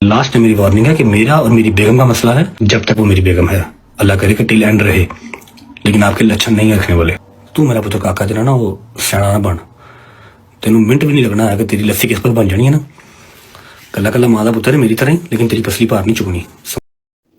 Last में मेरी warning है कि मेरा और मेरी बेगम का मसला है, जब तक वो मेरी बेगम है अल्लाह करे कि टिल एंड रहे, लेकिन आपके लक्षण नहीं रखने वाले। तू मेरा पुत्र काका तेरा ना वो सियाना ना बन, तेनों मिनट भी नहीं लगना है कि तेरी लस्सी किस पर बन जानी है ना। कला कला माँ का पुत्र है मेरी तरह ही, लेकिन तेरी पसली पार नहीं चुकनी।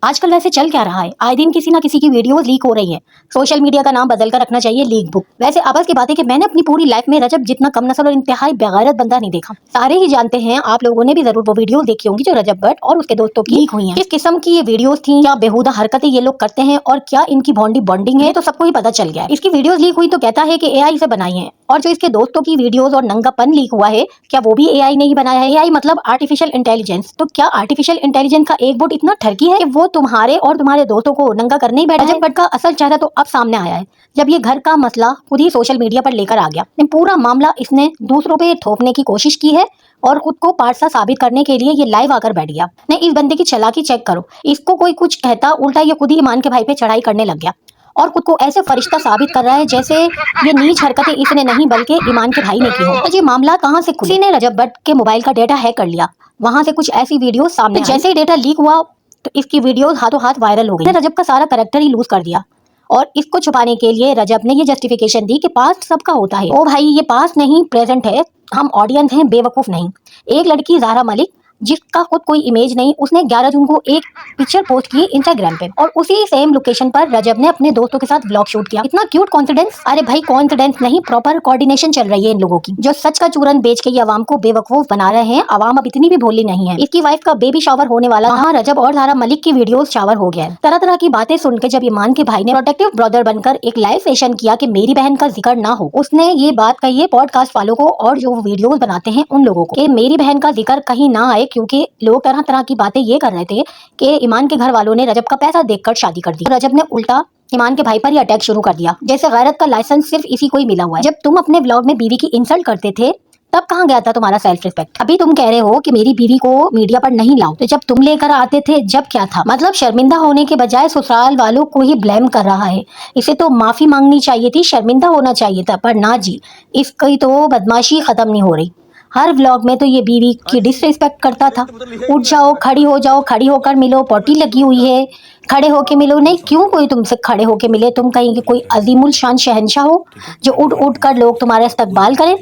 आजकल वैसे चल क्या रहा है, आए दिन किसी ना किसी की वीडियोस लीक हो रही हैं। सोशल मीडिया का नाम बदल कर रखना चाहिए लीक बुक। वैसे आपस की बात है कि मैंने अपनी पूरी लाइफ में रजब जितना कम नस्ल और इंतहाई बेगैरत बंदा नहीं देखा। सारे ही जानते हैं, आप लोगों ने भी जरूर वो वीडियो देखी होंगी जो रजब भट्ट और उसके दोस्तों की लीक हुई हैं। किस किस्म की ये वीडियोस थी, क्या बेहुदा हरकतें ये लोग करते हैं और क्या इनकी बॉन्डिंग है, तो सबको ही पता चल गया है। इसकी वीडियोस लीक हुई तो कहता है कि एआई से बनाई है, और जो इसके दोस्तों की वीडियोस और नंगापन लीक हुआ है, क्या वो भी एआई ने ही बनाया है? एआई मतलब आर्टिफिशियल इंटेलिजेंस। तो क्या आर्टिफिशियल इंटेलिजेंस का एक बोट इतना ठरकी है कि वो तुम्हारे और तुम्हारे दोस्तों को नंगा करने ही बैठा है? रजब भट्ट का असल चेहरा तो अब सामने आया है, जब ये घर का मसला खुद ही सोशल मीडिया पर लेकर आ गया। पूरा मामला इसने दूसरों पे थोपने की कोशिश की है और खुद को पारसा साबित करने के लिए ये लाइव आकर बैठ गया। नहीं, इस बंदे की चालाकी चेक करो। इसको कोई कुछ कहता, उल्टा ये खुद ही ईमान के भाई पे चढ़ाई करने लग गया और खुद को ऐसे फरिश्ता साबित कर रहा है जैसे ये नीच हरकतें इसने नहीं बल्कि ईमान के भाई ने की हो। तो ये मामला कहां से खुला? किसी ने रजब भट्ट के मोबाइल का डेटा हैक कर लिया, वहां से कुछ ऐसी वीडियो सामने। जैसे ही डेटा लीक हुआ तो इसकी वीडियोस हाथों हाथ वायरल हो गई। रजब का सारा कैरेक्टर ही लूज कर दिया और इसको छुपाने के लिए रजब ने ये जस्टिफिकेशन दी कि पास्ट सबका होता है। ओ भाई, ये पास्ट नहीं प्रेजेंट है, हम ऑडियंस हैं, बेवकूफ नहीं। एक लड़की ज़ाहरा मलिक जिसका खुद कोई इमेज नहीं, उसने 11 जून को एक पिक्चर पोस्ट की इंस्टाग्राम पे और उसी सेम लोकेशन पर रजब ने अपने दोस्तों के साथ व्लॉग शूट किया। इतना क्यूट कॉन्फिडेंस। अरे भाई, कॉन्फिडेंस नहीं, प्रॉपर कोऑर्डिनेशन चल रही है इन लोगों की, जो सच का चूरन बेच के ये अवाम को बेवकूफ बना रहे हैं। अवाम अब इतनी भी भोली नहीं है। इसकी वाइफ का बेबी शावर होने वाला, वहाँ रजब और ज़ाहरा मलिक की वीडियो शावर हो गया है। तरह तरह की बातें सुनकर जब ईमान के भाई ने प्रोटेक्टिव ब्रदर बनकर एक लाइव सेशन किया कि मेरी बहन का जिक्र ना हो, उसने ये बात कही है पॉडकास्ट वालों को और जो वीडियो बनाते हैं उन लोगों को कि मेरी बहन का जिक्र कहीं ना आए, क्योंकि लोग तरह तरह की बातें ये कर रहे थे कि ईमान के घर वालों ने रजब का पैसा देखकर शादी कर दी। रजब ने उल्टा ईमान के भाई पर ही अटैक शुरू कर दिया, जैसे गैरत का लाइसेंस सिर्फ इसी को ही मिला हुआ है। जब तुम अपने व्लॉग में बीवी की इंसल्ट करते थे तब कहाँ गया था तुम्हारा सेल्फ रिस्पेक्ट? अभी तुम कह रहे हो कि मेरी बीवी को मीडिया पर नहीं लाओ, तो जब तुम लेकर आते थे जब क्या था? मतलब शर्मिंदा होने के बजाय ससुराल वालों को ही ब्लेम कर रहा है। इसे तो माफी मांगनी चाहिए थी, शर्मिंदा होना चाहिए था, पर ना जी, इसकी तो बदमाशी खत्म नहीं हो रही। हर व्लॉग में तो ये बीवी की डिसरिस्पेक्ट करता था। उठ जाओ, खड़ी हो जाओ, खड़ी होकर मिलो, पोटी लगी हुई है, खड़े होके मिलो। नहीं, क्यों कोई तुमसे खड़े होके मिले? तुम कहीं के कोई अजीमुल शान शहंशाह हो जो उठ उठ कर लोग तुम्हारा इस्तकबाल करें?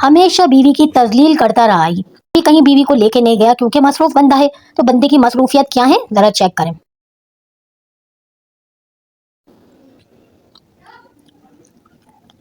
हमेशा बीवी की तजलील करता रहा है। कहीं बीवी को लेके नहीं गया क्योंकि मसरूफ बंदा है। तो बंदे की मसरूफियत क्या है, जरा चेक करें।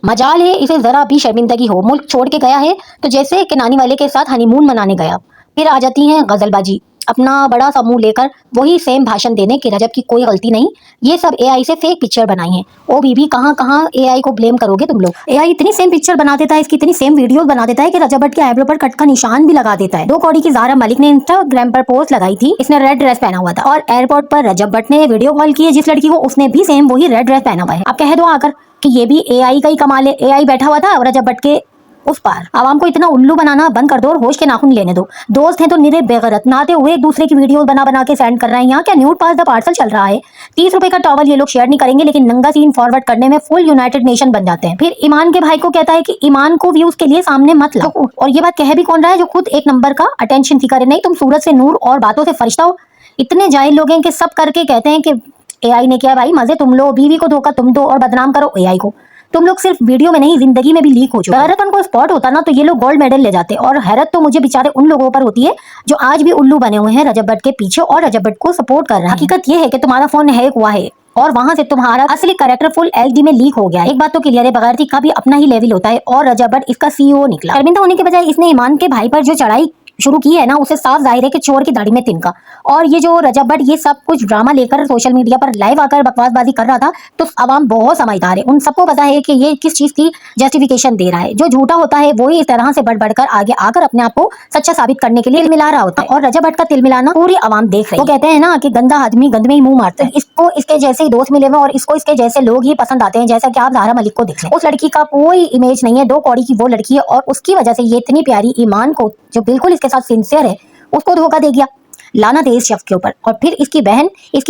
मजाल है इसे जरा भी शर्मिंदगी हो। मुल्क छोड़ के गया है तो जैसे कि नानी वाले के साथ हनीमून मनाने गया। फिर आ जाती हैं गजलबाजी, अपना बड़ा सा मुंह लेकर वही सेम भाषण देने कि रजब की कोई गलती नहीं, ये सब एआई से फेक पिक्चर बनाई है। ओ बीबी, कहाँ कहाँ एआई को ब्लेम करोगे तुम लोग? एआई इतनी सेम पिक्चर बना देता है, इसकी इतनी सेम वीडियोस बना देता है कि रजब भट्ट के आईब्रो पर कट का निशान भी लगा देता है। 2 कौड़ी की ज़ाहरा मलिक ने इंस्टाग्राम पर पोस्ट लगाई थी, इसने रेड ड्रेस पहना हुआ था और एयरपोर्ट पर रजब भट्ट ने वीडियो कॉल की है जिस लड़की को, उसने भी सेम वही रेड ड्रेस पहना हुआ है। आप कह दो आकर कि ये भी एआई का ही कमाल है। एआई बैठा हुआ था रजब भट्ट के उस पार। आवाम को इतना उल्लू बनाना बंद कर दो और होश के नाखून लेने दो। दोस्त हैं तो निरे बेगरत, नाते हुए एक दूसरे की वीडियो बना बना के सेंड कर रहे हैं। यहाँ क्या न्यूड पास द पार्सल चल रहा है? 30 रुपए का टॉवल ये लोग शेयर नहीं करेंगे, लेकिन नंगा सीन फॉरवर्ड करने में फुल यूनाइटेड नेशन बन जाते हैं। फिर ईमान के भाई को कहता है कि ईमान को व्यूज के लिए सामने मत लाओ, और ये बात कह भी कौन रहा है जो खुद एक नंबर का अटेंशन सीकर है? नहीं, तुम सूरज से नूर और बातों से फरिश्ता हो। इतने जाहिल लोग हैं कि सब करके कहते हैं कि एआई ने किया। भाई मजे तुम लो, बीवी को धोखा तुम दो और बदनाम करो एआई को। तुम लोग सिर्फ वीडियो में नहीं, जिंदगी में भी लीक हो चुके। हैरत उनको स्पॉट होता ना तो ये लोग गोल्ड मेडल ले जाते। और हैरत तो मुझे बेचारे उन लोगों पर होती है जो आज भी उल्लू बने हुए हैं रजब भट्ट के पीछे और रजब भट्ट को सपोर्ट कर रहे हैं। हकीकत ये है कि तुम्हारा फोन हैक हुआ है और वहां से तुम्हारा असली कैरेक्टर फुल एचडी में लीक हो गया है। एक बात तो क्लियर है, बगैरती का भी अपना ही लेवल होता है और रजब भट्ट इसका सीईओ निकला। शर्मिंदा होने के बजाय इसने ईमान के भाई पर जो चढ़ाई शुरू की है ना, उसे साफ जाहिर है कि चोर की दाढ़ी में तिनका। और ये जो रजब भट्ट ये सब कुछ ड्रामा लेकर सोशल मीडिया पर लाइव आकर बकवासबाजी कर रहा था, तो आवाम बहुत समझदार है। उन सबको पता है कि ये किस चीज की जस्टिफिकेशन दे रहा है। जो झूठा होता है वो ही इस तरह से बढ़ बढ़कर आगे आकर अपने आप को सच्चा साबित करने के लिए मिला रहा होता है। और रजब भट्ट का तिल मिलाना पूरी आवाम देख रही है। वो कहते हैं ना कि गंदा आदमी गंद में ही मुंह मारता है। इसको इसके जैसे ही दोस्त मिले हुए और इसको इसके जैसे लोग ही पसंद आते हैं, जैसा कि आप ज़ाहरा मलिक को देख लें। उस लड़की का कोई इमेज नहीं है, 2 कौड़ी की वो लड़की है और उसकी वजह से ये इतनी प्यारी ईमान को, जो बिल्कुल इसके साथ सिंसियर है, उसको धोखा दे दिया। लानत है इस शख्स के ऊपर। और फिर इसकी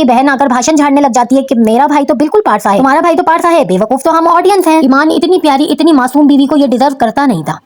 बहन आकर भाषण झाड़ने लग जाती है कि मेरा भाई तो बिल्कुल पारसा है, तुम्हारा भाई तो पारसा है। बेवकूफ तो हम ऑडियंस हैं। ईमान इतनी प्यारी, इतनी मासूम बीवी को ये डिजर्व करता नहीं था।